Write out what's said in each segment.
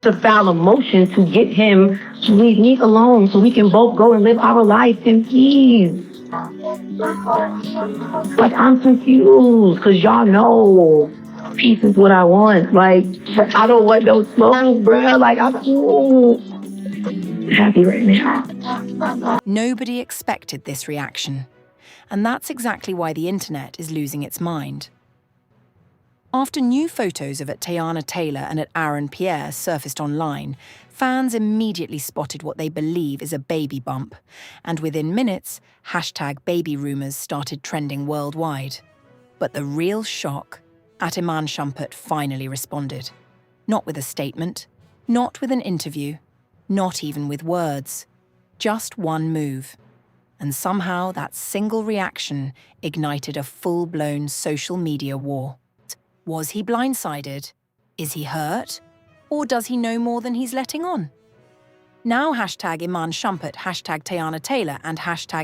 to foul emotion to get him to leave me alone so we can both go and live our life in peace. Like, I'm confused because y'all know peace is what I want. Like, I don't want no smoke, bruh. Like, I'm happy right now. Nobody expected this reaction, and that's exactly why the internet is losing its mind. After new photos of Teyana Taylor and Aaron Pierre surfaced online, fans immediately spotted what they believe is a baby bump, and within minutes, #baby rumors started trending worldwide. But the real shock, Iman Shumpert finally responded. Not with a statement, not with an interview, not even with words. Just one move. And somehow that single reaction ignited a full-blown social media war. Was he blindsided? Is he hurt? Or does he know more than he's letting on? Now #Iman Shumpert, #Teyana Taylor, and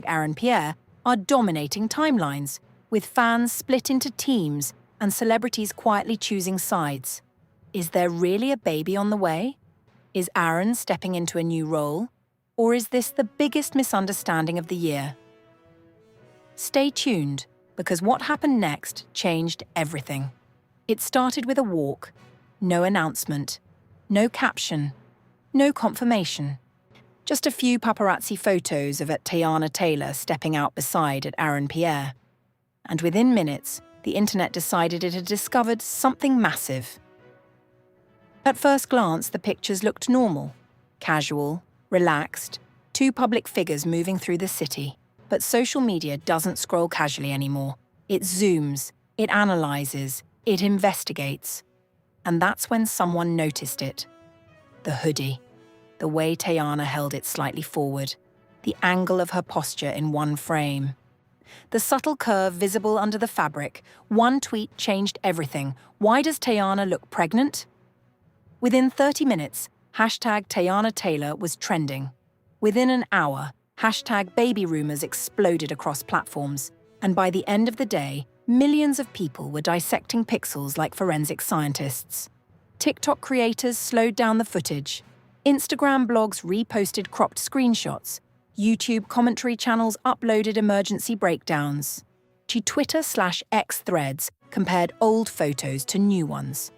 #Aaron Pierre are dominating timelines, with fans split into teams and celebrities quietly choosing sides. Is there really a baby on the way? Is Aaron stepping into a new role? Or is this the biggest misunderstanding of the year? Stay tuned, because what happened next changed everything. It started with a walk, no announcement, no caption, no confirmation. Just a few paparazzi photos of Teyana Taylor stepping out beside Aaron Pierre. And within minutes, the internet decided it had discovered something massive. At first glance, the pictures looked normal, casual, relaxed, two public figures moving through the city. But social media doesn't scroll casually anymore. It zooms, it analyzes, it investigates. And that's when someone noticed it. The hoodie, the way Teyana held it slightly forward, the angle of her posture in one frame. The subtle curve visible under the fabric, one tweet changed everything. Why does Teyana look pregnant? Within 30 minutes, #Teyana Taylor was trending. Within an hour, #baby rumors exploded across platforms. And by the end of the day, millions of people were dissecting pixels like forensic scientists. TikTok creators slowed down the footage. Instagram blogs reposted cropped screenshots. YouTube commentary channels uploaded emergency breakdowns. Twitter/X threads compared old photos to new ones.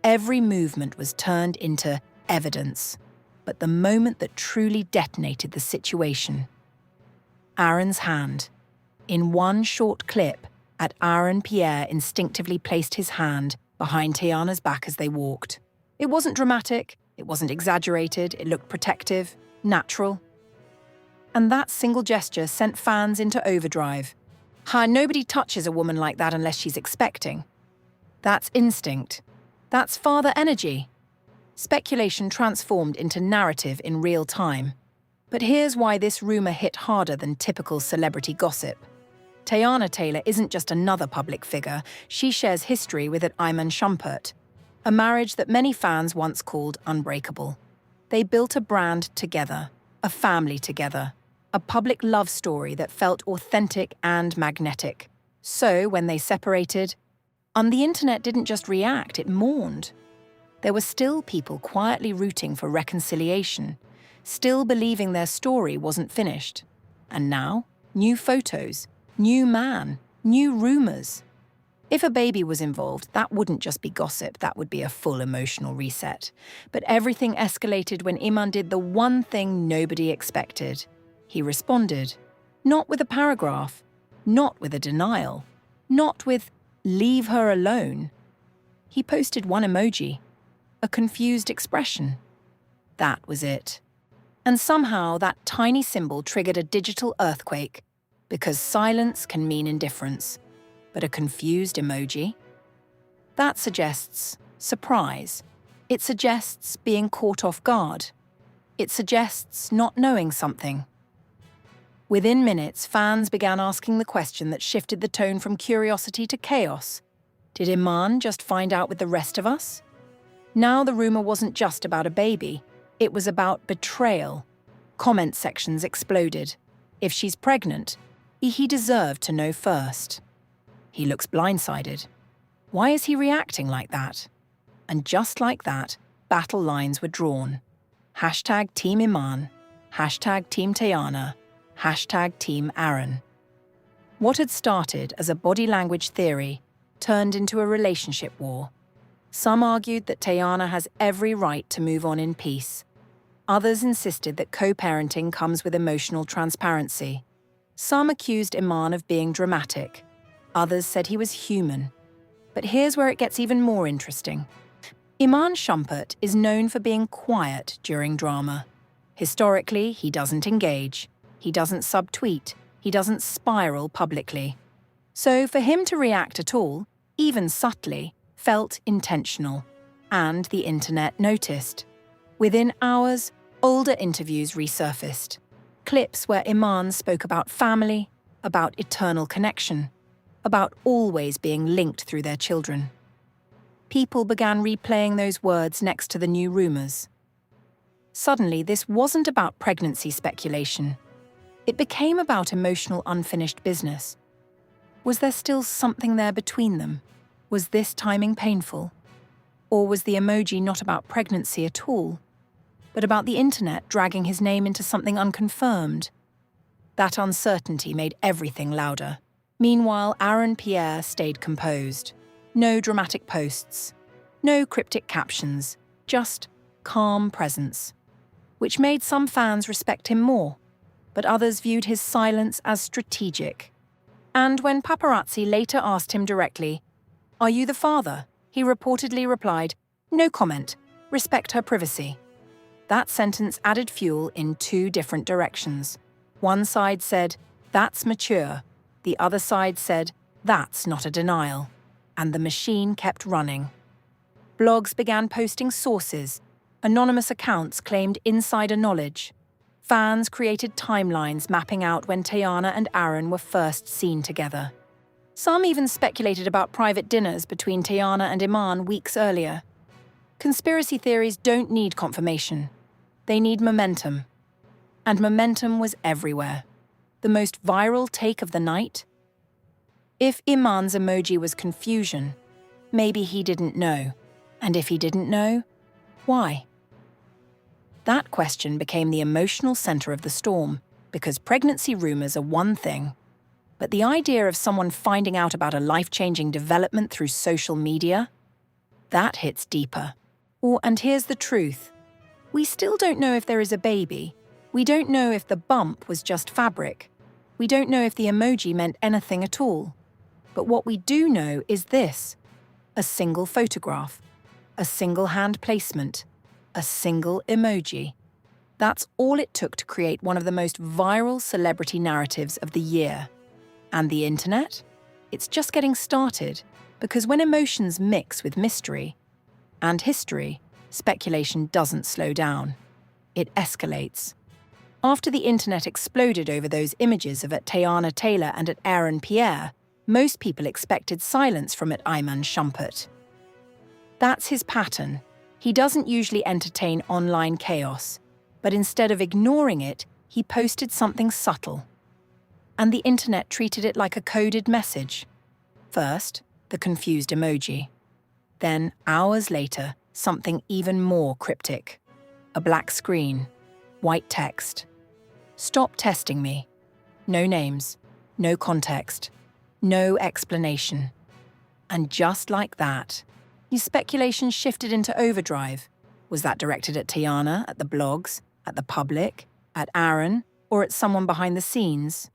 Every movement was turned into evidence. But the moment that truly detonated the situation. Aaron's hand. In one short clip, Aaron Pierre instinctively placed his hand behind Teyana's back as they walked. It wasn't dramatic, it wasn't exaggerated, it looked protective, natural. And that single gesture sent fans into overdrive. Nobody touches a woman like that unless she's expecting. That's instinct. That's father energy. Speculation transformed into narrative in real time. But here's why this rumor hit harder than typical celebrity gossip. Teyana Taylor isn't just another public figure, she shares history with Iman Shumpert, a marriage that many fans once called unbreakable. They built a brand together, a family together, a public love story that felt authentic and magnetic. So when they separated, the internet didn't just react, it mourned. There were still people quietly rooting for reconciliation, still believing their story wasn't finished. And now, new photos, new man, new rumors. If a baby was involved, that wouldn't just be gossip, that would be a full emotional reset. But everything escalated when Iman did the one thing nobody expected. He responded, not with a paragraph, not with a denial, not with "leave her alone." He posted one emoji, a confused expression. That was it. And somehow that tiny symbol triggered a digital earthquake, because silence can mean indifference. But a confused emoji? That suggests surprise. It suggests being caught off guard. It suggests not knowing something. Within minutes, fans began asking the question that shifted the tone from curiosity to chaos. Did Iman just find out with the rest of us? Now the rumor wasn't just about a baby. It was about betrayal. Comment sections exploded. If she's pregnant, he deserved to know first. He looks blindsided. Why is he reacting like that? And just like that, battle lines were drawn. Hashtag Team Iman, hashtag Team Teyana, hashtag Team Aaron. What had started as a body language theory turned into a relationship war. Some argued that Teyana has every right to move on in peace. Others insisted that co-parenting comes with emotional transparency. Some accused Iman of being dramatic. Others said he was human. But here's where it gets even more interesting. Iman Shumpert is known for being quiet during drama. Historically, he doesn't engage. He doesn't subtweet. He doesn't spiral publicly. So for him to react at all, even subtly, felt intentional. And the internet noticed. Within hours, older interviews resurfaced. Clips where Iman spoke about family, about eternal connection, about always being linked through their children. People began replaying those words next to the new rumours. Suddenly, this wasn't about pregnancy speculation. It became about emotional unfinished business. Was there still something there between them? Was this timing painful? Or was the emoji not about pregnancy at all, but about the internet dragging his name into something unconfirmed? That uncertainty made everything louder. Meanwhile, Pierre stayed composed. No dramatic posts, no cryptic captions, just calm presence, which made some fans respect him more, but others viewed his silence as strategic. And when paparazzi later asked him directly, "Are you the father?" he reportedly replied, "No comment, respect her privacy." That sentence added fuel in two different directions. One side said, "That's mature." The other side said, "That's not a denial." And the machine kept running. Blogs began posting sources. Anonymous accounts claimed insider knowledge. Fans created timelines mapping out when Teyana and Aaron were first seen together. Some even speculated about private dinners between Teyana and Iman weeks earlier. Conspiracy theories don't need confirmation. They need momentum. And momentum was everywhere. The most viral take of the night? If Iman's emoji was confusion, maybe he didn't know. And if he didn't know, why? That question became the emotional center of the storm, because pregnancy rumors are one thing. But the idea of someone finding out about a life-changing development through social media? That hits deeper. And here's the truth. We still don't know if there is a baby. We don't know if the bump was just fabric. We don't know if the emoji meant anything at all. But what we do know is this: a single photograph, a single hand placement, a single emoji. That's all it took to create one of the most viral celebrity narratives of the year. And the internet? It's just getting started, because when emotions mix with mystery and history, speculation doesn't slow down. It escalates. After the internet exploded over those images of Teyana Taylor and Aaron Pierre, most people expected silence from Iman Shumpert. That's his pattern. He doesn't usually entertain online chaos, but instead of ignoring it, he posted something subtle. And the internet treated it like a coded message. First, the confused emoji. Then, hours later, something even more cryptic. A black screen, white text. "Stop testing me." No names, no context, no explanation. And just like that, his speculation shifted into overdrive. Was that directed at Teyana, at the blogs, at the public, at Aaron, or at someone behind the scenes?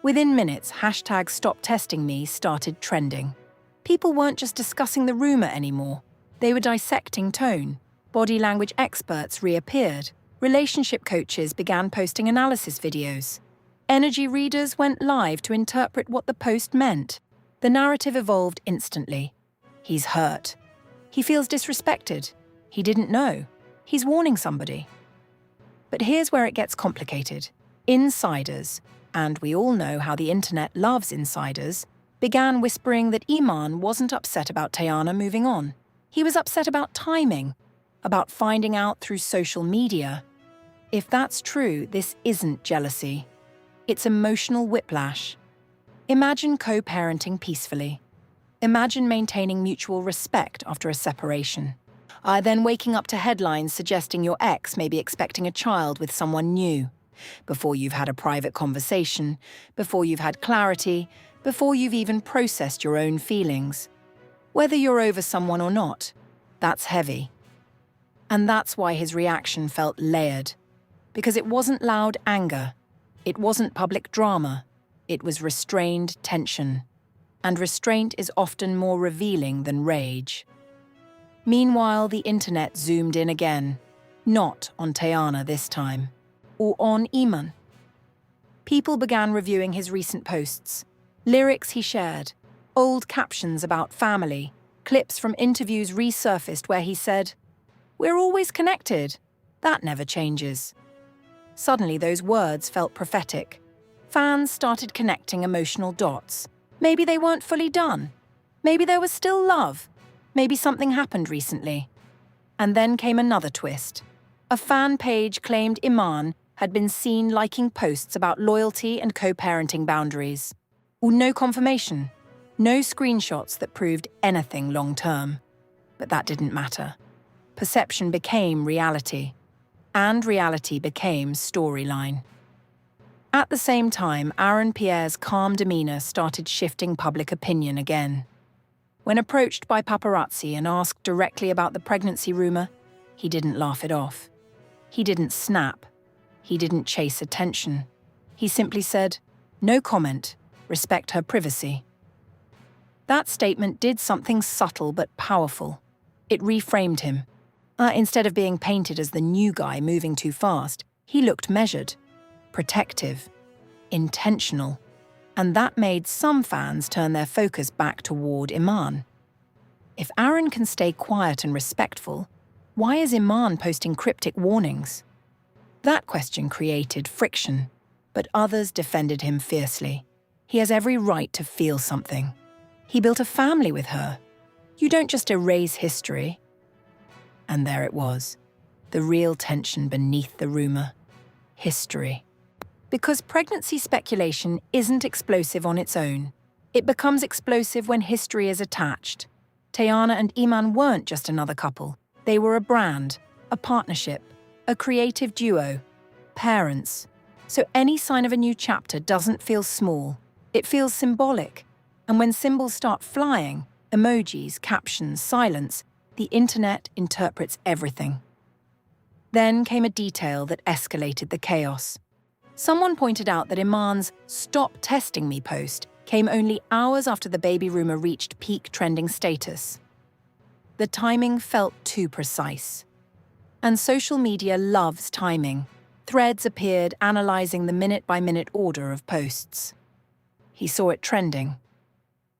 Within minutes, hashtag Stop Testing Me started trending. People weren't just discussing the rumor anymore. They were dissecting tone. Body language experts reappeared. Relationship coaches began posting analysis videos. Energy readers went live to interpret what the post meant. The narrative evolved instantly. He's hurt. He feels disrespected. He didn't know. He's warning somebody. But here's where it gets complicated. Insiders, and we all know how the internet loves insiders, began whispering that Iman wasn't upset about Teyana moving on. He was upset about timing, about finding out through social media. If that's true, this isn't jealousy. It's emotional whiplash. Imagine co-parenting peacefully. Imagine maintaining mutual respect after a separation. Then waking up to headlines suggesting your ex may be expecting a child with someone new, before you've had a private conversation, before you've had clarity, before you've even processed your own feelings. Whether you're over someone or not, that's heavy. And that's why his reaction felt layered, because it wasn't loud anger, it wasn't public drama, it was restrained tension. And restraint is often more revealing than rage. Meanwhile, the internet zoomed in again, not on Teyana this time, or on Iman. People began reviewing his recent posts, lyrics he shared, old captions about family, clips from interviews resurfaced where he said, "We're always connected. That never changes." Suddenly, those words felt prophetic. Fans started connecting emotional dots. Maybe they weren't fully done. Maybe there was still love. Maybe something happened recently. And then came another twist. A fan page claimed Iman had been seen liking posts about loyalty and co-parenting boundaries. No confirmation, no screenshots that proved anything long-term. But that didn't matter. Perception became reality, and reality became storyline. At the same time, Pierre's calm demeanor started shifting public opinion again. When approached by paparazzi and asked directly about the pregnancy rumor, he didn't laugh it off. He didn't snap. He didn't chase attention. He simply said, "No comment, respect her privacy." That statement did something subtle but powerful. It reframed him. Instead of being painted as the new guy moving too fast, he looked measured, protective, intentional. And that made some fans turn their focus back toward Iman. If Aaron can stay quiet and respectful, why is Iman posting cryptic warnings? That question created friction, but others defended him fiercely. He has every right to feel something. He built a family with her. You don't just erase history. And there it was, the real tension beneath the rumor. History. Because pregnancy speculation isn't explosive on its own. It becomes explosive when history is attached. Teyana and Iman weren't just another couple. They were a brand, a partnership, a creative duo, parents. So any sign of a new chapter doesn't feel small. It feels symbolic. And when symbols start flying, emojis, captions, silence, the internet interprets everything. Then came a detail that escalated the chaos. Someone pointed out that Iman's "Stop Testing Me" post came only hours after the baby rumor reached peak trending status. The timing felt too precise. And social media loves timing. Threads appeared analyzing the minute-by-minute order of posts. He saw it trending.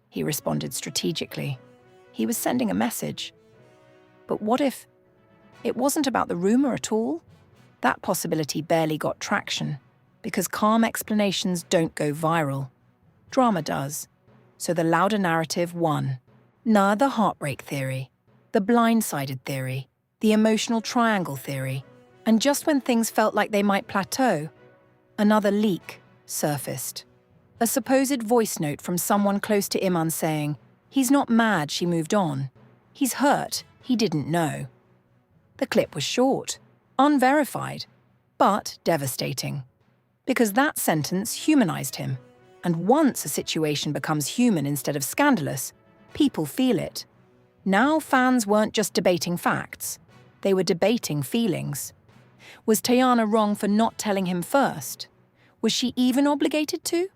He responded strategically. He was sending a message. But what if it wasn't about the rumor at all? That possibility barely got traction, because calm explanations don't go viral. Drama does. So the louder narrative won. The heartbreak theory, the blindsided theory, the emotional triangle theory. And just when things felt like they might plateau, another leak surfaced. A supposed voice note from someone close to Iman saying, "He's not mad she moved on. He's hurt, he didn't know." The clip was short, unverified, but devastating. Because that sentence humanized him. And once a situation becomes human instead of scandalous, people feel it. Now fans weren't just debating facts. They were debating feelings. Was Teyana wrong for not telling him first? Was she even obligated to?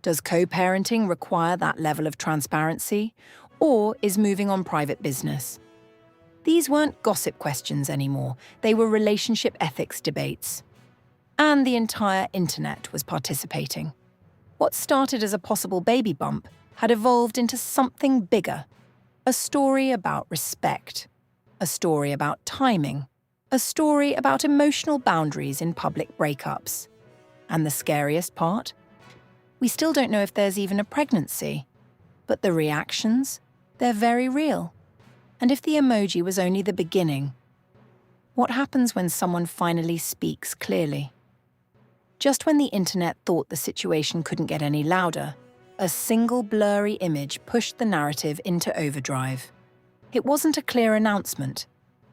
Does co-parenting require that level of transparency? Or is moving on private business? These weren't gossip questions anymore. They were relationship ethics debates. And the entire internet was participating. What started as a possible baby bump had evolved into something bigger. A story about respect. A story about timing. A story about emotional boundaries in public breakups. And the scariest part? We still don't know if there's even a pregnancy. But the reactions? They're very real. And if the emoji was only the beginning, what happens when someone finally speaks clearly? Just when the internet thought the situation couldn't get any louder, a single blurry image pushed the narrative into overdrive. It wasn't a clear announcement.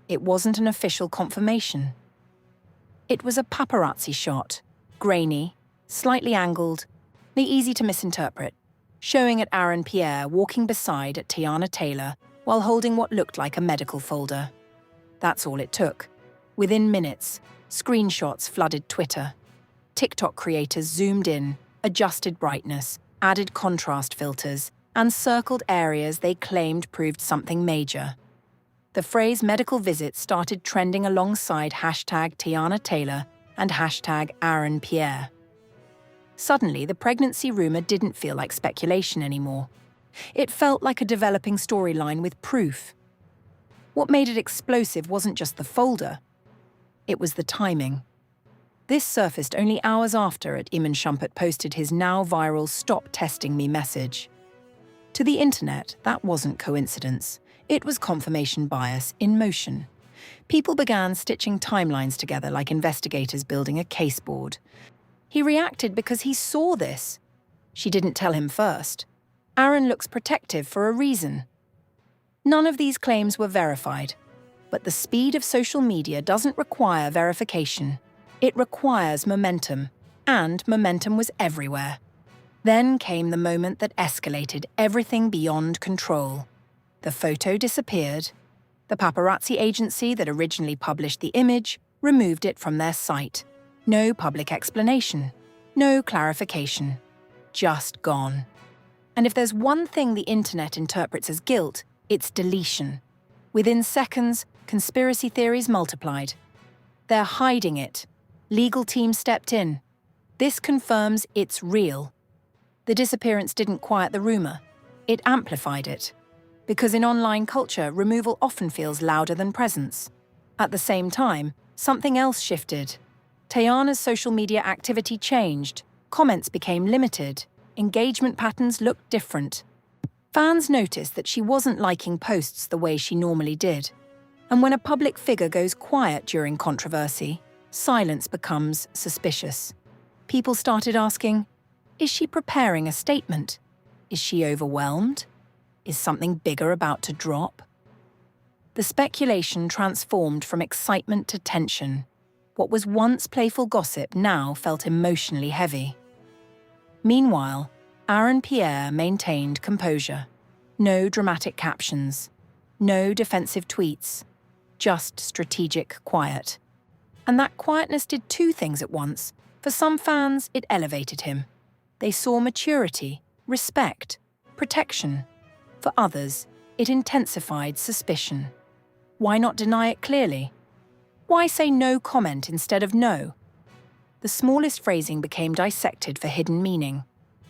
It wasn't an official confirmation. It was a paparazzi shot, grainy, slightly angled, easy to misinterpret, showing at Aaron Pierre walking beside Teyana Taylor while holding what looked like a medical folder. That's all it took. Within minutes, screenshots flooded Twitter. TikTok creators zoomed in, adjusted brightness, added contrast filters, and circled areas they claimed proved something major. The phrase medical visit started trending alongside hashtag Teyana Taylor and hashtag Aaron Pierre. Suddenly, the pregnancy rumor didn't feel like speculation anymore. It felt like a developing storyline with proof. What made it explosive wasn't just the folder. It was the timing. This surfaced only hours after Iman Shumpert posted his now viral "Stop Testing Me" message. To the internet, that wasn't coincidence. It was confirmation bias in motion. People began stitching timelines together like investigators building a caseboard. He reacted because he saw this. She didn't tell him first. Aaron looks protective for a reason. None of these claims were verified, but the speed of social media doesn't require verification. It requires momentum, and momentum was everywhere. Then came the moment that escalated everything beyond control. The photo disappeared. The paparazzi agency that originally published the image removed it from their site. No public explanation, no clarification, just gone. And if there's one thing the internet interprets as guilt, it's deletion. Within seconds, conspiracy theories multiplied. They're hiding it. Legal teams stepped in. This confirms it's real. The disappearance didn't quiet the rumor. It amplified it. Because in online culture, removal often feels louder than presence. At the same time, something else shifted. Teyana's social media activity changed. Comments became limited. Engagement patterns looked different. Fans noticed that she wasn't liking posts the way she normally did. And when a public figure goes quiet during controversy, silence becomes suspicious. People started asking, is she preparing a statement? Is she overwhelmed? Is something bigger about to drop? The speculation transformed from excitement to tension. What was once playful gossip now felt emotionally heavy. Meanwhile, Aaron Pierre maintained composure. No dramatic captions, no defensive tweets, just strategic quiet. And that quietness did two things at once. For some fans, it elevated him. They saw maturity, respect, protection. For others, it intensified suspicion. Why not deny it clearly? Why say no comment instead of no? The smallest phrasing became dissected for hidden meaning.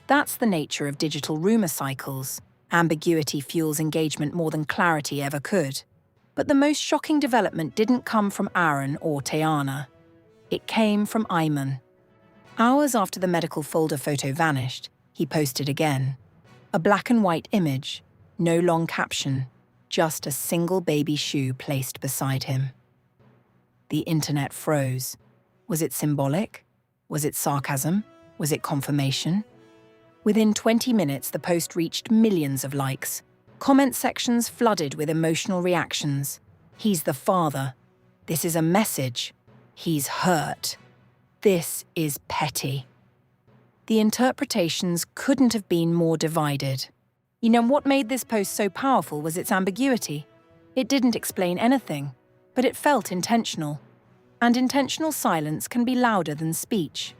That's the nature of digital rumor cycles. Ambiguity fuels engagement more than clarity ever could. But the most shocking development didn't come from Aaron or Teyana. It came from Iman. Hours after the medical folder photo vanished, he posted again. A black and white image, no long caption, just a single baby shoe placed beside him. The internet froze. Was it symbolic? Was it sarcasm? Was it confirmation? Within 20 minutes, the post reached millions of likes. Comment sections flooded with emotional reactions. He's the father. This is a message. He's hurt. This is petty. The interpretations couldn't have been more divided. You know what made this post so powerful was its ambiguity. It didn't explain anything, but it felt intentional. And intentional silence can be louder than speech.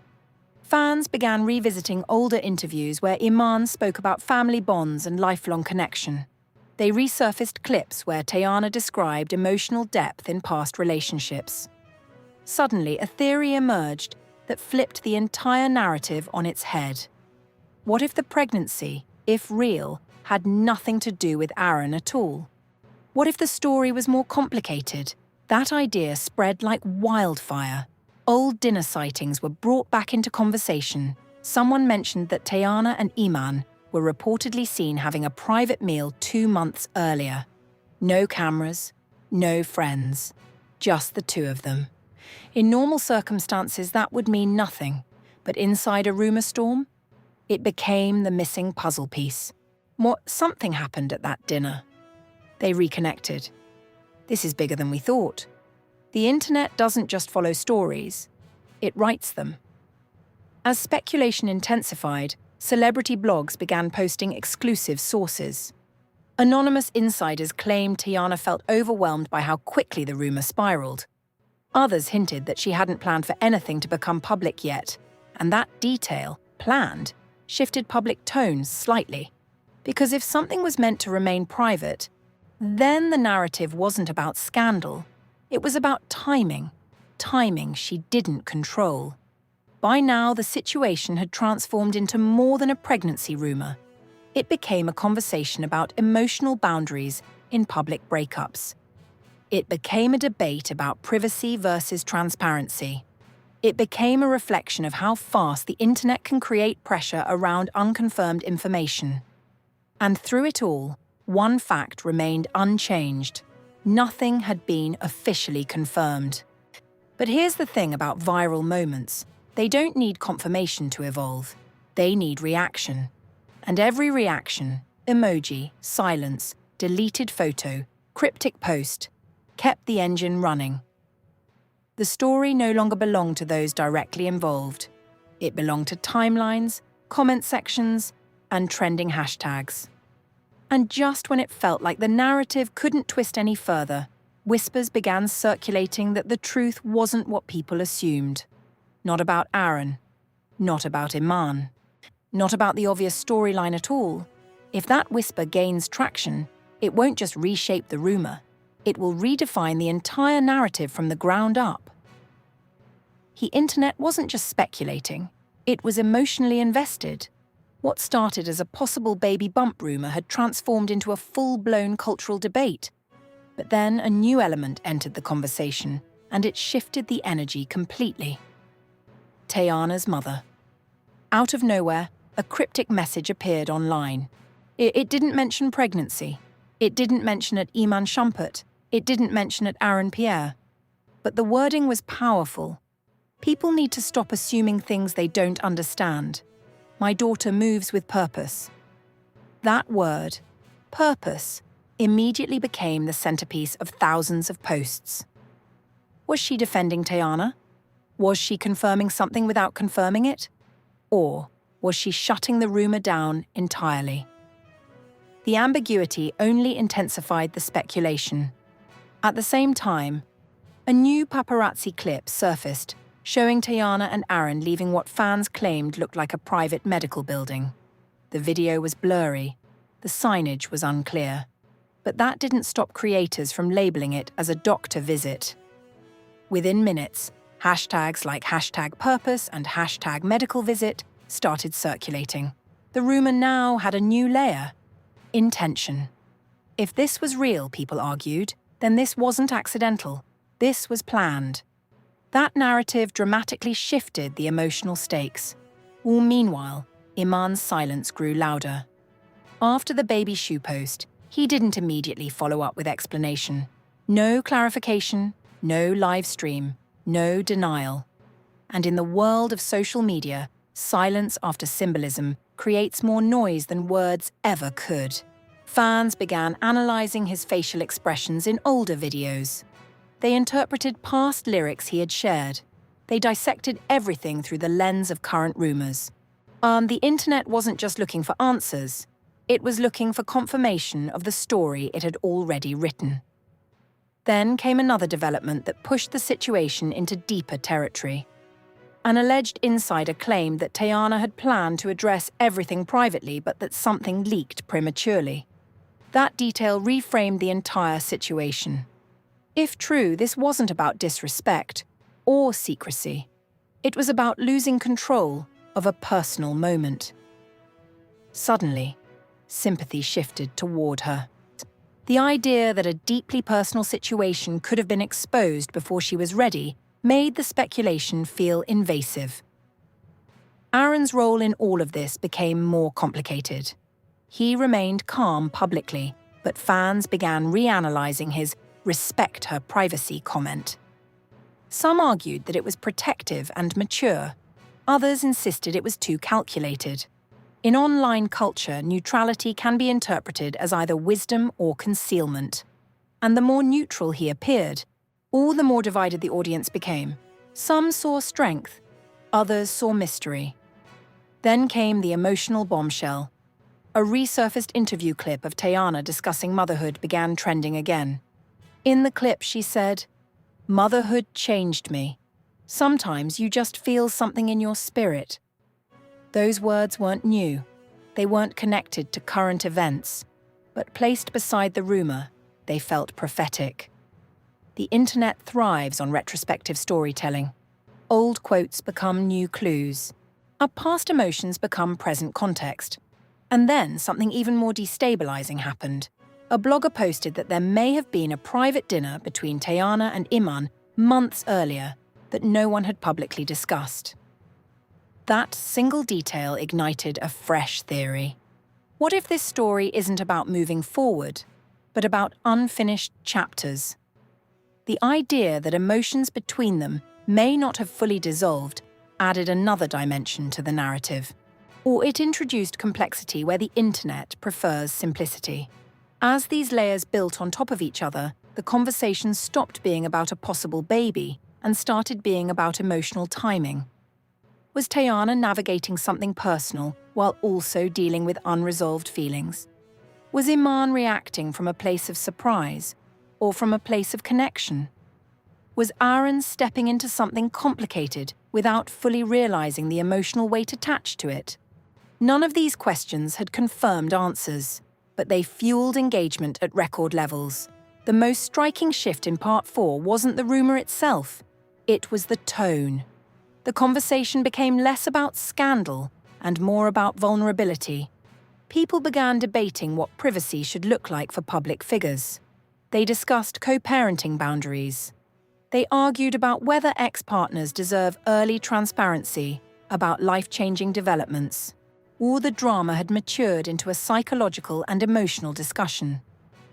Fans began revisiting older interviews where Iman spoke about family bonds and lifelong connection. They resurfaced clips where Teyana described emotional depth in past relationships. Suddenly, a theory emerged that flipped the entire narrative on its head. What if the pregnancy, if real, had nothing to do with Aaron at all? What if the story was more complicated? That idea spread like wildfire. Old dinner sightings were brought back into conversation. Someone mentioned that Teyana and Iman were reportedly seen having a private meal 2 months earlier. No cameras, no friends, just the two of them. In normal circumstances, that would mean nothing, but inside a rumor storm, it became the missing puzzle piece. Something happened at that dinner. They reconnected. This is bigger than we thought. The internet doesn't just follow stories, it writes them. As speculation intensified, celebrity blogs began posting exclusive sources. Anonymous insiders claimed Teyana felt overwhelmed by how quickly the rumor spiraled. Others hinted that she hadn't planned for anything to become public yet, and that detail, planned, shifted public tones slightly. Because if something was meant to remain private, then the narrative wasn't about scandal. It was about timing. Timing she didn't control. By now, the situation had transformed into more than a pregnancy rumor. It became a conversation about emotional boundaries in public breakups. It became a debate about privacy versus transparency. It became a reflection of how fast the internet can create pressure around unconfirmed information. And through it all, one fact remained unchanged. Nothing had been officially confirmed. But here's the thing about viral moments. They don't need confirmation to evolve. They need reaction. And every reaction, emoji, silence, deleted photo, cryptic post, kept the engine running. The story no longer belonged to those directly involved. It belonged to timelines, comment sections, and trending hashtags. And just when it felt like the narrative couldn't twist any further, whispers began circulating that the truth wasn't what people assumed. Not about Aaron. Not about Iman. Not about the obvious storyline at all. If that whisper gains traction, it won't just reshape the rumor. It will redefine the entire narrative from the ground up. The internet wasn't just speculating. It was emotionally invested. What started as a possible baby bump rumor had transformed into a full-blown cultural debate. But then a new element entered the conversation, and it shifted the energy completely. Teyana's mother. Out of nowhere, a cryptic message appeared online. It didn't mention pregnancy. It didn't mention at Iman Shumpert. It didn't mention at Aaron Pierre. But the wording was powerful. People need to stop assuming things they don't understand. My daughter moves with purpose. That word, purpose, immediately became the centerpiece of thousands of posts. Was she defending Teyana? Was she confirming something without confirming it? Or was she shutting the rumor down entirely? The ambiguity only intensified the speculation. At the same time, a new paparazzi clip surfaced showing Teyana and Aaron leaving what fans claimed looked like a private medical building. The video was blurry, the signage was unclear, but that didn't stop creators from labeling it as a doctor visit. Within minutes, hashtags like #purpose and #medicalvisit started circulating. The rumor now had a new layer: intention. If this was real, people argued, then this wasn't accidental. This was planned. That narrative dramatically shifted the emotional stakes. All meanwhile, Iman's silence grew louder. After the baby shoe post, he didn't immediately follow up with explanation. No clarification, no live stream, no denial. And in the world of social media, silence after symbolism creates more noise than words ever could. Fans began analyzing his facial expressions in older videos. They interpreted past lyrics he had shared. They dissected everything through the lens of current rumors. The internet wasn't just looking for answers. It was looking for confirmation of the story it had already written. Then came another development that pushed the situation into deeper territory. An alleged insider claimed that Teyana had planned to address everything privately, but that something leaked prematurely. That detail reframed the entire situation. If true, this wasn't about disrespect or secrecy. It was about losing control of a personal moment. Suddenly, sympathy shifted toward her. The idea that a deeply personal situation could have been exposed before she was ready made the speculation feel invasive. Aaron's role in all of this became more complicated. He remained calm publicly, but fans began reanalyzing his "respect her privacy" comment. Some argued that it was protective and mature. Others insisted it was too calculated. In online culture, neutrality can be interpreted as either wisdom or concealment. And the more neutral he appeared, all the more divided the audience became. Some saw strength, others saw mystery. Then came the emotional bombshell. A resurfaced interview clip of Teyana discussing motherhood began trending again. In the clip, she said, "Motherhood changed me. Sometimes you just feel something in your spirit." Those words weren't new. They weren't connected to current events, but placed beside the rumor, they felt prophetic. The internet thrives on retrospective storytelling. Old quotes become new clues. Our past emotions become present context. And then something even more destabilizing happened. A blogger posted that there may have been a private dinner between Teyana and Iman months earlier that no one had publicly discussed. That single detail ignited a fresh theory. What if this story isn't about moving forward, but about unfinished chapters? The idea that emotions between them may not have fully dissolved added another dimension to the narrative. Or it introduced complexity where the internet prefers simplicity. As these layers built on top of each other, the conversation stopped being about a possible baby and started being about emotional timing. Was Teyana navigating something personal while also dealing with unresolved feelings? Was Iman reacting from a place of surprise or from a place of connection? Was Aaron stepping into something complicated without fully realizing the emotional weight attached to it? None of these questions had confirmed answers, but they fueled engagement at record levels. The most striking shift in Part 4 wasn't the rumor itself, it was the tone. The conversation became less about scandal and more about vulnerability. People began debating what privacy should look like for public figures. They discussed co-parenting boundaries. They argued about whether ex-partners deserve early transparency about life-changing developments. All the drama had matured into a psychological and emotional discussion.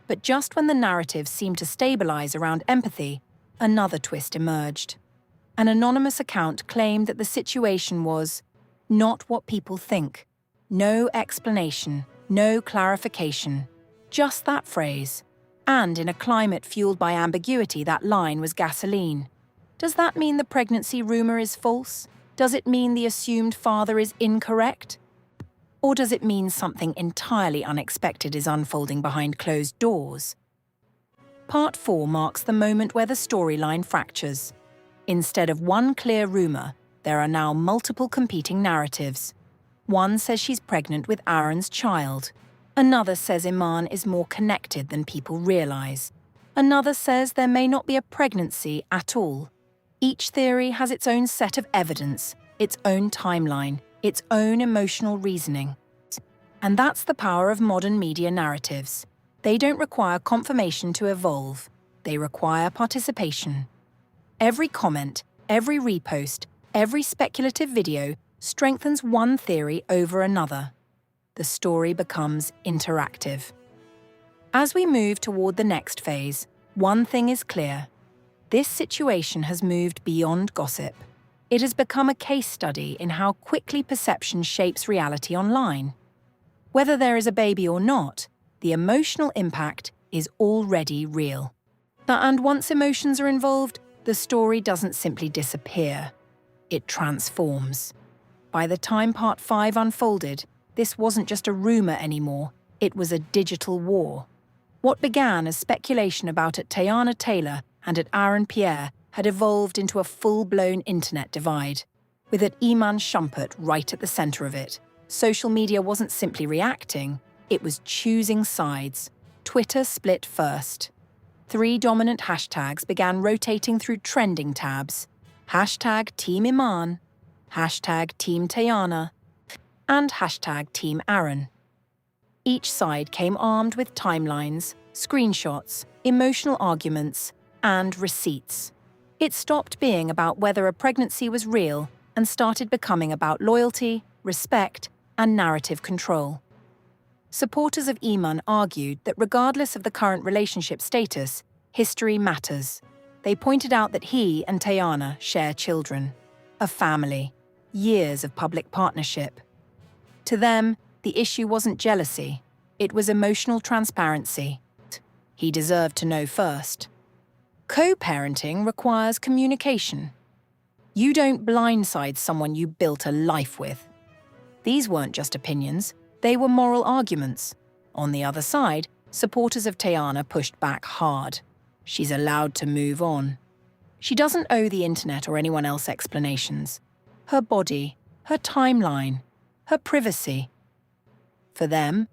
But just when the narrative seemed to stabilize around empathy, another twist emerged. An anonymous account claimed that the situation was not what people think. No explanation, no clarification. Just that phrase. And in a climate fueled by ambiguity, that line was gasoline. Does that mean the pregnancy rumor is false? Does it mean the assumed father is incorrect? Or does it mean something entirely unexpected is unfolding behind closed doors? Part 4 marks the moment where the storyline fractures. Instead of one clear rumor, there are now multiple competing narratives. One says she's pregnant with Aaron's child. Another says Iman is more connected than people realize. Another says there may not be a pregnancy at all. Each theory has its own set of evidence, its own timeline, its own emotional reasoning. And that's the power of modern media narratives. They don't require confirmation to evolve. They require participation. Every comment, every repost, every speculative video strengthens one theory over another. The story becomes interactive. As we move toward the next phase, one thing is clear. This situation has moved beyond gossip. It has become a case study in how quickly perception shapes reality online. Whether there is a baby or not, the emotional impact is already real. And once emotions are involved, the story doesn't simply disappear. It transforms. By the time Part 5 unfolded, this wasn't just a rumor anymore, it was a digital war. What began as speculation about at Teyana Taylor and at Aaron Pierre had evolved into a full-blown internet divide, with an Iman Shumpert right at the center of it. Social media wasn't simply reacting, it was choosing sides. Twitter split first. 3 dominant hashtags began rotating through trending tabs. Hashtag Team Iman, hashtag Team Teyana, and hashtag Team Aaron. Each side came armed with timelines, screenshots, emotional arguments, and receipts. It stopped being about whether a pregnancy was real and started becoming about loyalty, respect, and narrative control. Supporters of Iman argued that regardless of the current relationship status, history matters. They pointed out that he and Teyana share children, a family, years of public partnership. To them, the issue wasn't jealousy, it was emotional transparency. He deserved to know first. Co-parenting requires communication. You don't blindside someone you built a life with. These weren't just opinions, they were moral arguments. On the other side, supporters of Teyana pushed back hard. She's allowed to move on. She doesn't owe the internet or anyone else explanations. Her body, her timeline, her privacy. For them,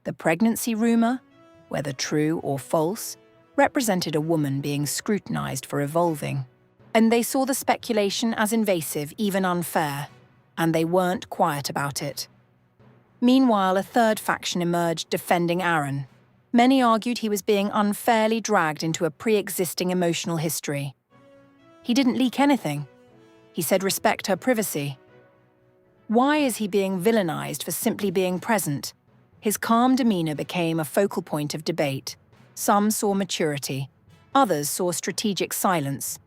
the pregnancy rumor, whether true or false, represented a woman being scrutinized for evolving. And they saw the speculation as invasive, even unfair, and they weren't quiet about it. Meanwhile, a third faction emerged defending Aaron. Many argued he was being unfairly dragged into a pre-existing emotional history. He didn't leak anything. He said respect her privacy. Why is he being villainized for simply being present? His calm demeanor became a focal point of debate. Some saw maturity, others saw strategic silence.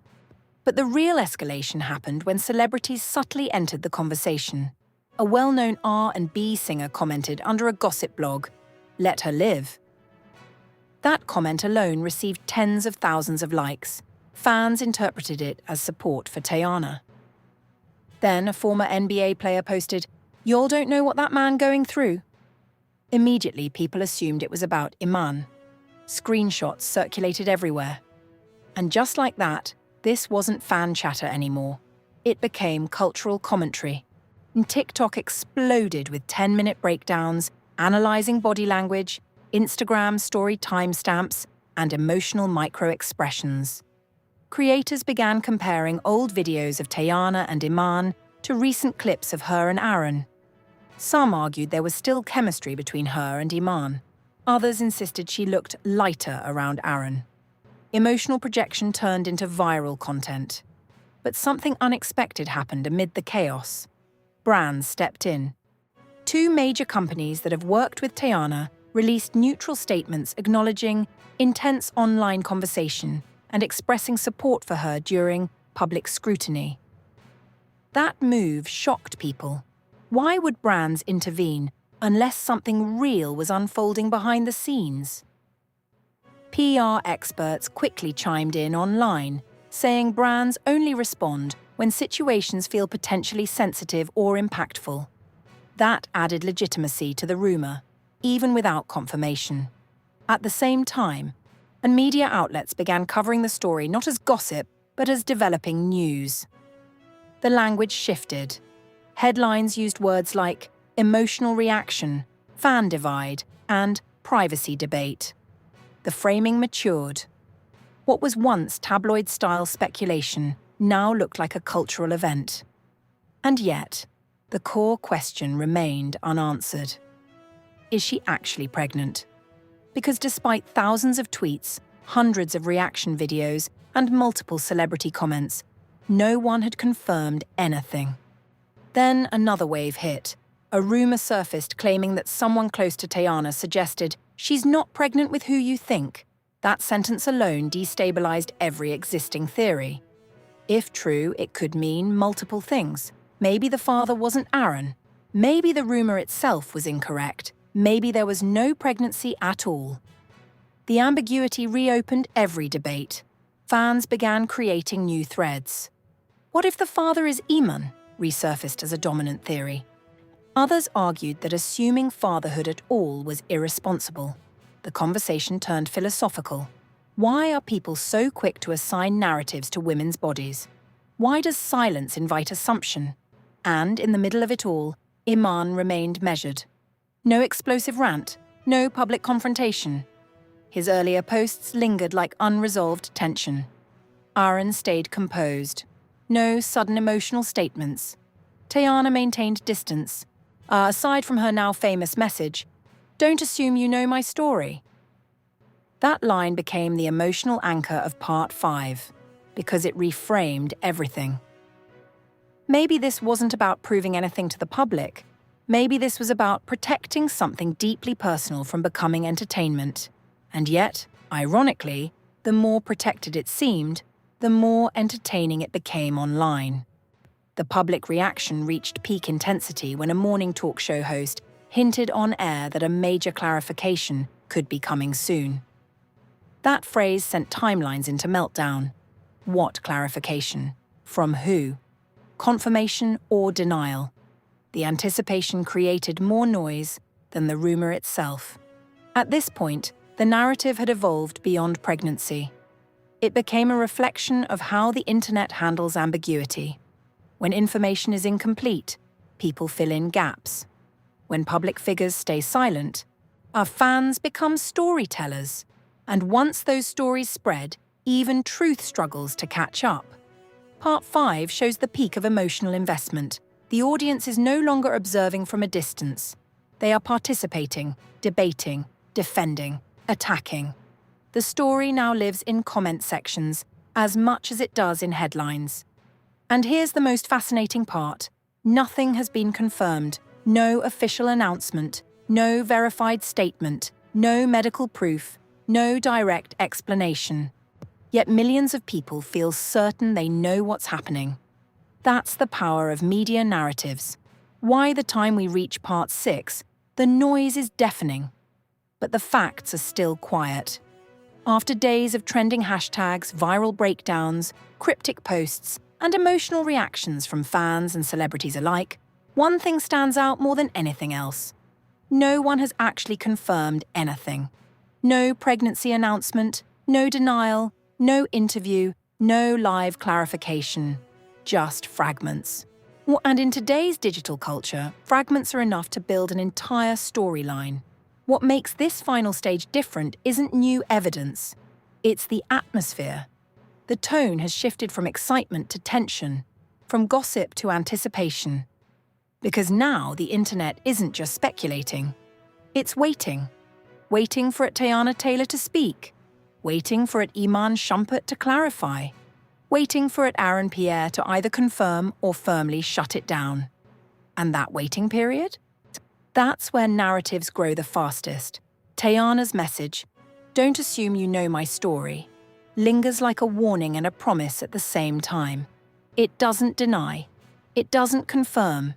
But the real escalation happened when celebrities subtly entered the conversation. A well-known R&B singer commented under a gossip blog, "Let her live." That comment alone received tens of thousands of likes. Fans interpreted it as support for Teyana. Then a former NBA player posted, "Y'all don't know what that man going through." Immediately, people assumed it was about Iman. Screenshots circulated everywhere. And just like that, this wasn't fan chatter anymore. It became cultural commentary. And TikTok exploded with 10-minute breakdowns, analyzing body language, Instagram story timestamps, and emotional micro-expressions. Creators began comparing old videos of Teyana and Iman to recent clips of her and Aaron. Some argued there was still chemistry between her and Iman. Others insisted she looked lighter around Aaron. Emotional projection turned into viral content. But something unexpected happened amid the chaos. Brands stepped in. Two major companies that have worked with Teyana released neutral statements acknowledging intense online conversation and expressing support for her during public scrutiny. That move shocked people. Why would brands intervene unless something real was unfolding behind the scenes? PR experts quickly chimed in online, saying brands only respond when situations feel potentially sensitive or impactful. That added legitimacy to the rumor, even without confirmation. At the same time, and media outlets began covering the story not as gossip, but as developing news. The language shifted. Headlines used words like emotional reaction, fan divide, and privacy debate. The framing matured. What was once tabloid-style speculation now looked like a cultural event. And yet, the core question remained unanswered. Is she actually pregnant? Because despite thousands of tweets, hundreds of reaction videos, and multiple celebrity comments, no one had confirmed anything. Then another wave hit. A rumor surfaced claiming that someone close to Teyana suggested, "She's not pregnant with who you think." That sentence alone destabilized every existing theory. If true, it could mean multiple things. Maybe the father wasn't Aaron. Maybe the rumor itself was incorrect. Maybe there was no pregnancy at all. The ambiguity reopened every debate. Fans began creating new threads. What if the father is Iman? Resurfaced as a dominant theory. Others argued that assuming fatherhood at all was irresponsible. The conversation turned philosophical. Why are people so quick to assign narratives to women's bodies? Why does silence invite assumption? And in the middle of it all, Iman remained measured. No explosive rant, no public confrontation. His earlier posts lingered like unresolved tension. Aaron stayed composed. No sudden emotional statements. Teyana maintained distance. Aside from her now famous message, "Don't assume you know my story." That line became the emotional anchor of Part 5, because it reframed everything. Maybe this wasn't about proving anything to the public. Maybe this was about protecting something deeply personal from becoming entertainment. And yet, ironically, the more protected it seemed, the more entertaining it became online. The public reaction reached peak intensity when a morning talk show host hinted on air that a major clarification could be coming soon. That phrase sent timelines into meltdown. What clarification? From who? Confirmation or denial? The anticipation created more noise than the rumor itself. At this point, the narrative had evolved beyond pregnancy. It became a reflection of how the internet handles ambiguity. When information is incomplete, people fill in gaps. When public figures stay silent, our fans become storytellers. And once those stories spread, even truth struggles to catch up. Part 5 shows the peak of emotional investment. The audience is no longer observing from a distance. They are participating, debating, defending, attacking. The story now lives in comment sections as much as it does in headlines. And here's the most fascinating part. Nothing has been confirmed. No official announcement, no verified statement, no medical proof, no direct explanation. Yet millions of people feel certain they know what's happening. That's the power of media narratives. Why the time we reach part 6, the noise is deafening, but the facts are still quiet. After days of trending hashtags, viral breakdowns, cryptic posts, and emotional reactions from fans and celebrities alike, one thing stands out more than anything else. No one has actually confirmed anything. No pregnancy announcement, no denial, no interview, no live clarification. Just fragments. And in today's digital culture, fragments are enough to build an entire storyline. What makes this final stage different isn't new evidence. It's the atmosphere. The tone has shifted from excitement to tension, from gossip to anticipation. Because now the internet isn't just speculating. It's waiting. Waiting for Teyana Taylor to speak. Waiting for Iman Shumpert to clarify. Waiting for Pierre to either confirm or firmly shut it down. And that waiting period? That's where narratives grow the fastest. Teyana's message, "Don't assume you know my story," lingers like a warning and a promise at the same time. It doesn't deny. It doesn't confirm.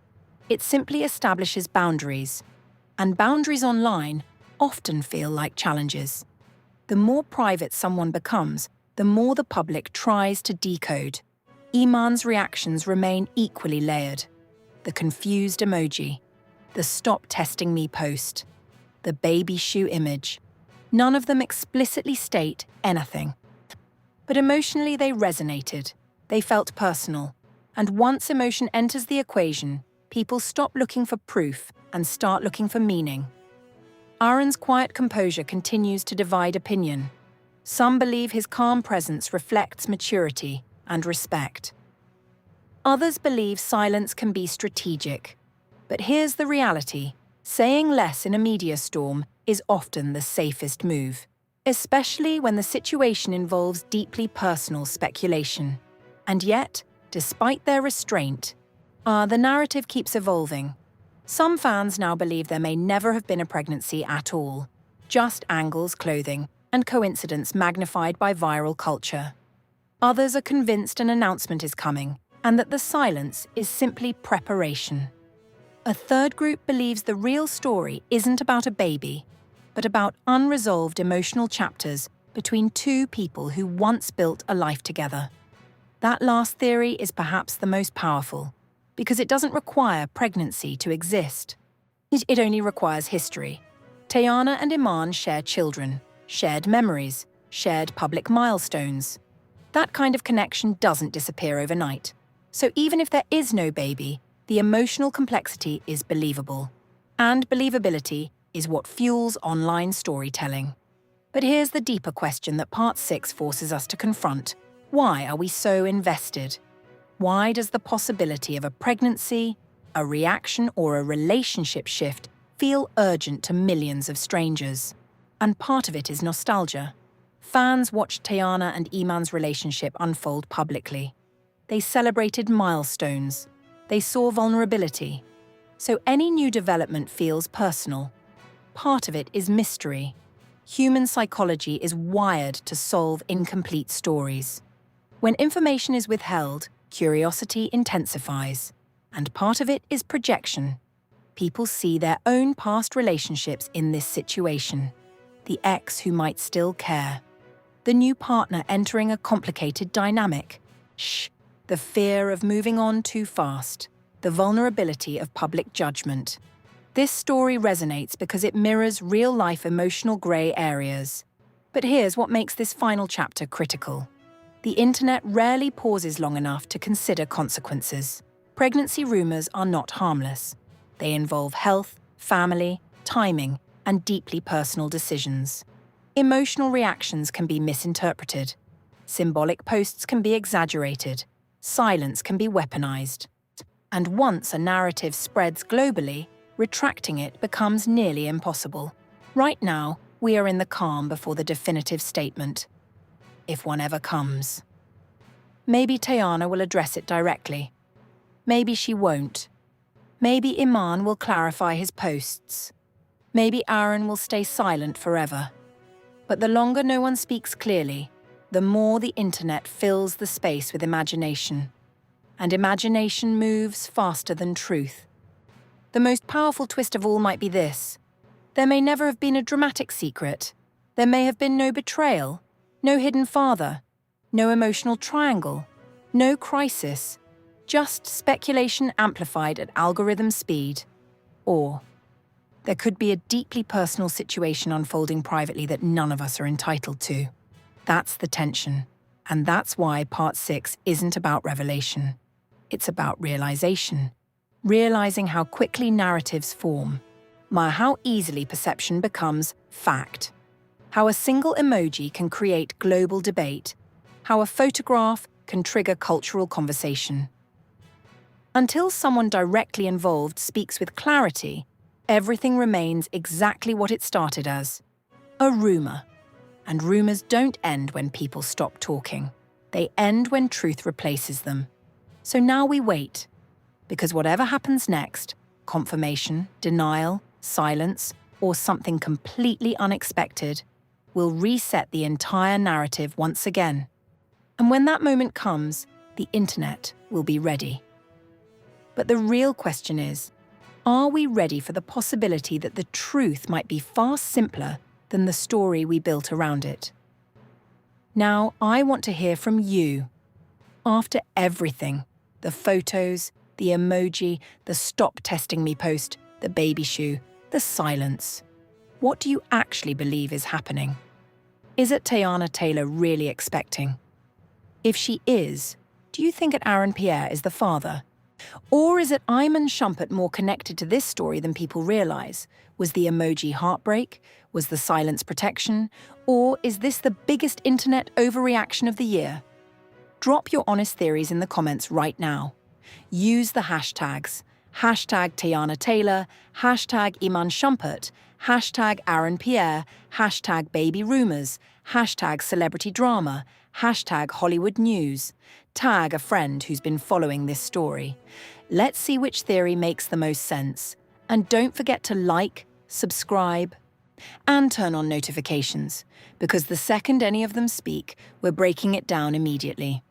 It simply establishes boundaries. And boundaries online often feel like challenges. The more private someone becomes, the more the public tries to decode. Iman's reactions remain equally layered. The confused emoji, the "stop testing me" post, the baby shoe image. None of them explicitly state anything. But emotionally they resonated. They felt personal. And once emotion enters the equation, people stop looking for proof and start looking for meaning. Aaron's quiet composure continues to divide opinion. Some believe his calm presence reflects maturity and respect. Others believe silence can be strategic. But here's the reality. Saying less in a media storm is often the safest move, especially when the situation involves deeply personal speculation. And yet, despite their restraint, the narrative keeps evolving. Some fans now believe there may never have been a pregnancy at all, just angles, clothing, and coincidence magnified by viral culture. Others are convinced an announcement is coming, and that the silence is simply preparation. A third group believes the real story isn't about a baby, but about unresolved emotional chapters between two people who once built a life together. That last theory is perhaps the most powerful, because it doesn't require pregnancy to exist. It only requires history. Teyana and Iman share children, shared memories, shared public milestones. That kind of connection doesn't disappear overnight. So even if there is no baby, the emotional complexity is believable. And believability is what fuels online storytelling. But here's the deeper question that Part 6 forces us to confront. Why are we so invested? Why does the possibility of a pregnancy, a reaction, or a relationship shift feel urgent to millions of strangers? And part of it is nostalgia. Fans watched Teyana and Iman's relationship unfold publicly. They celebrated milestones. They saw vulnerability. So any new development feels personal. Part of it is mystery. Human psychology is wired to solve incomplete stories. When information is withheld, curiosity intensifies. And part of it is projection. People see their own past relationships in this situation. The ex who might still care. the new partner entering a complicated dynamic. The fear of moving on too fast, the vulnerability of public judgment. This story resonates because it mirrors real-life emotional grey areas. But here's what makes this final chapter critical. The internet rarely pauses long enough to consider consequences. Pregnancy rumours are not harmless. They involve health, family, timing, and deeply personal decisions. Emotional reactions can be misinterpreted. Symbolic posts can be exaggerated. Silence can be weaponized. And once a narrative spreads globally, retracting it becomes nearly impossible. Right now, we are in the calm before the definitive statement. If one ever comes. Maybe Teyana will address it directly. Maybe she won't. Maybe Iman will clarify his posts. Maybe Aaron will stay silent forever. But the longer no one speaks clearly, the more the internet fills the space with imagination. And imagination moves faster than truth. The most powerful twist of all might be this. There may never have been a dramatic secret. There may have been no betrayal, no hidden father, no emotional triangle, no crisis, just speculation amplified at algorithm speed. Or there could be a deeply personal situation unfolding privately that none of us are entitled to. That's the tension. And that's why Part 6 isn't about revelation. It's about realization. Realizing how quickly narratives form. How easily perception becomes fact. How a single emoji can create global debate. How a photograph can trigger cultural conversation. Until someone directly involved speaks with clarity, everything remains exactly what it started as. A rumor. And rumors don't end when people stop talking. They end when truth replaces them. So now we wait. Because whatever happens next, confirmation, denial, silence, or something completely unexpected, will reset the entire narrative once again. And when that moment comes, the internet will be ready. But the real question is, are we ready for the possibility that the truth might be far simpler than the story we built around it? Now, I want to hear from you. After everything, the photos, the emoji, the stop testing me post, the baby shoe, the silence. What do you actually believe is happening? Is it Teyana Taylor really expecting? If she is, do you think that Aaron Pierre is the father? Or is it Iman Shumpert more connected to this story than people realize? Was the emoji heartbreak? Was the silence protection? Or is this the biggest internet overreaction of the year? Drop your honest theories in the comments right now. Use the hashtags, hashtag Teyana Taylor, hashtag Iman Shumpert, hashtag Aaron Pierre, hashtag baby rumors, hashtag celebrity drama, hashtag Hollywood news. Tag a friend who's been following this story. Let's see which theory makes the most sense. And don't forget to like, subscribe, and turn on notifications, because the second any of them speak, we're breaking it down immediately.